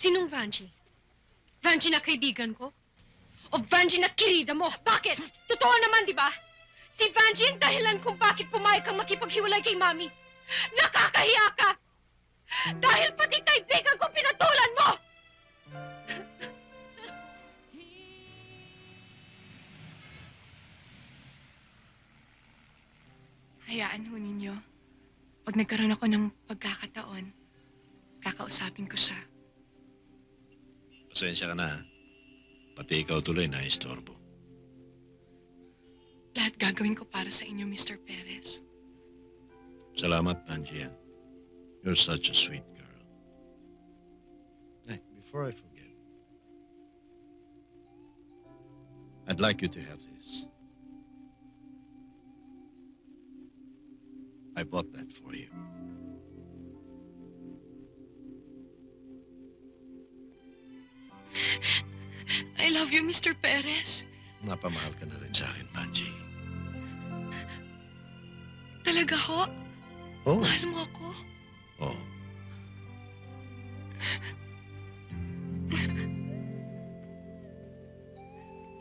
Sinong Vanji? Vanji na kaibigan ko? O Vanji na kirida mo? Bakit? Totoo naman, di ba? Si Vanji ang dahilan kung bakit pumayag kang makipaghiwalay kay Mami. Nakakahiya ka! Dahil pati kaibigan ko pinatulan mo! Hayaan ho ninyo. Pag nagkaroon ako ng pagkakataon, kakausapin ko siya. Pasensya ka na, ha? Pati ikaw tuloy na istorbo. Lahat gagawin ko para sa inyo, Mr. Perez. Salamat, Pangia. You're such a sweet girl. Hey, before I forget, I'd like you to have this. I bought that for you. I love you, Mr. Perez. Napamahal ka na rin sa akin, Panji. Talaga ho? Oh. Mahal mo ako? Oh.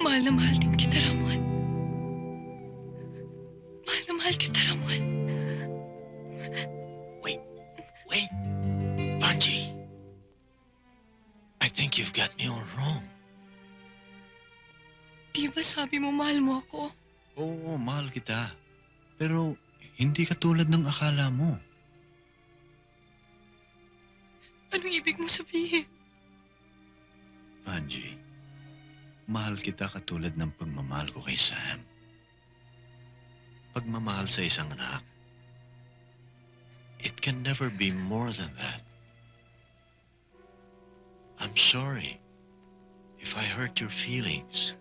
Mahal na mahal din kita, Ramon. Mahal na mahal kita, Ramon. Wait, Panji. I think you've got me all wrong. Di ba sabi mo mahal mo ako? Oo, mahal kita. Pero hindi ka tulad ng akala mo. Anong ibig mo sabihin? Panji, mahal kita katulad ng pagmamahal ko kay Sam. Pagmamahal sa isang anak, it can never be more than that. I'm sorry if I hurt your feelings.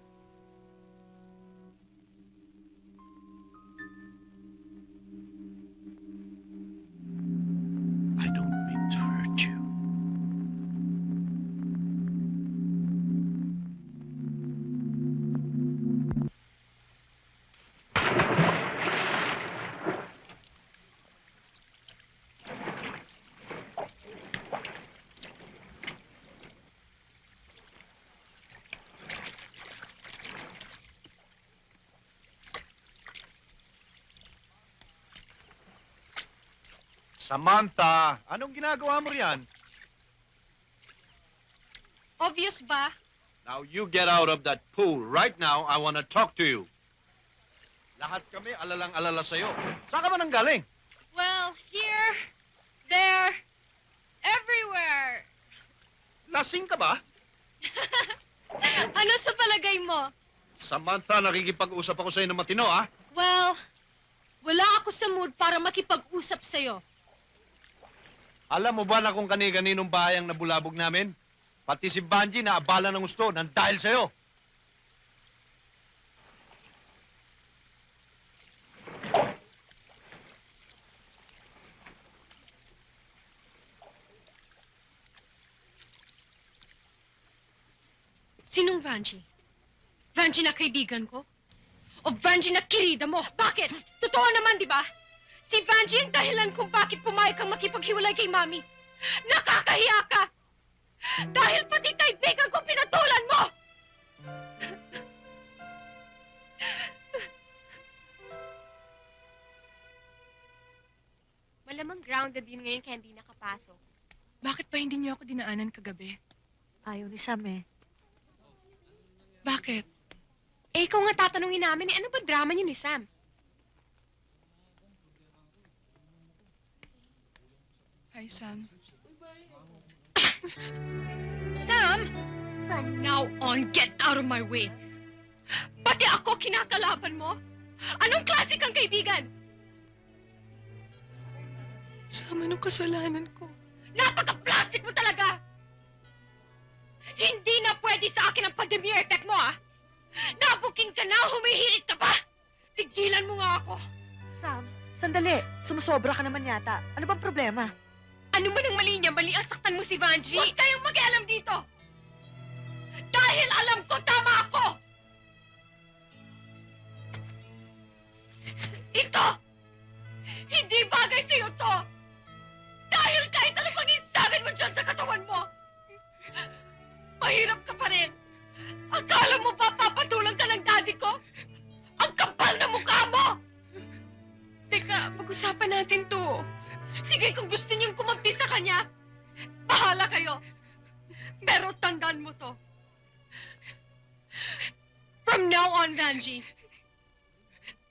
I don't mean to hurt you. Samantha, anong ginagawa mo riyan? Obvious ba? Now you get out of that pool right now. I want to talk to you. Lahat kami alalang-alala sa'yo. Saan ka ba nang galing? Well, here, there, everywhere. Lasing ka ba? Ano sa palagay mo? Samantha, nakikipag-usap ako sa'yo ng matino, ah. Well, wala ako sa mood para makipag-usap sa'yo. Alam mo ba na kung kani-kaninong bahay ang nabulabog namin? Pati si Banji na abala ng gusto nang dahil sa'yo. Sinong Vanji? Vanji na kaibigan ko? O Vanji na kirida mo? Bakit? Totoo naman, di ba? Si Vanji ang dahilan kung bakit pumayag kang makipaghiwalay kay Mami. Nakakahiya ka! Dahil pati kaibigan ko pinatulan mo! Malamang grounded yun ngayon kaya hindi nakapasok. Bakit ba hindi niyo ako dinaanan kagabi? Ayaw ni Sam eh. Bakit? Eh, ikaw nga tatanungin namin, ano ba drama niyo ni Sam? Hi, Sam. Sam! From now on, get out of my way! Pati ako kinakalaban mo? Anong klase kang kaibigan? Sam, anong kasalanan ko? Napaka-plastic mo talaga! Hindi na pwede sa akin ang pandemia effect mo, ah! Nabuking ka na, humihirit ka pa! Tigilan mo nga ako! Sam, sandali. Sumusobra ka naman yata. Ano bang problema? Ano man ang mali niya? Mali ang saktan mo si Vanji. Huwag kayong mag-alam dito! Dahil alam ko tama ako! Ito! Hindi bagay sa'yo to! Dahil kahit ano pag-isabin mo dyan sa katawan mo, Sige, kung gusto niyong kumampi sa kanya, bahala kayo. Pero tandaan mo to. From now on, Vanji,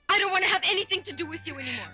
I don't want to have anything to do with you anymore.